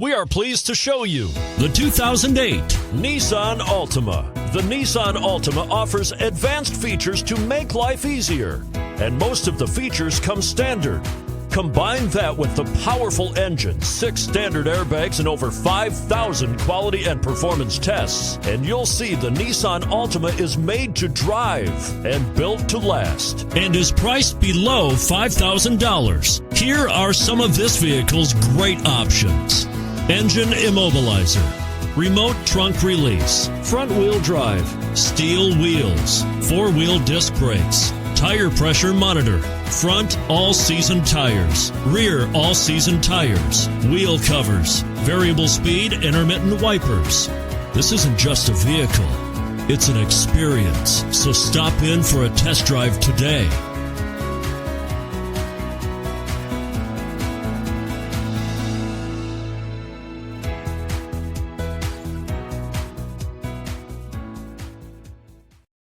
We are pleased to show you the 2008 Nissan Altima. The Nissan Altima offers advanced features to make life easier, and most of the features come standard. Combine that with the powerful engine, 6 standard airbags, and over 5,000 quality and performance tests, and you'll see the Nissan Altima is made to drive and built to last, and is priced below $5,000. Here are some of this vehicle's great options: engine immobilizer, remote trunk release, front-wheel drive, steel wheels, 4-wheel disc brakes, tire pressure monitor, front all-season tires, rear all-season tires, wheel covers, variable speed intermittent wipers. This isn't just a vehicle, it's an experience. So stop in for a test drive today.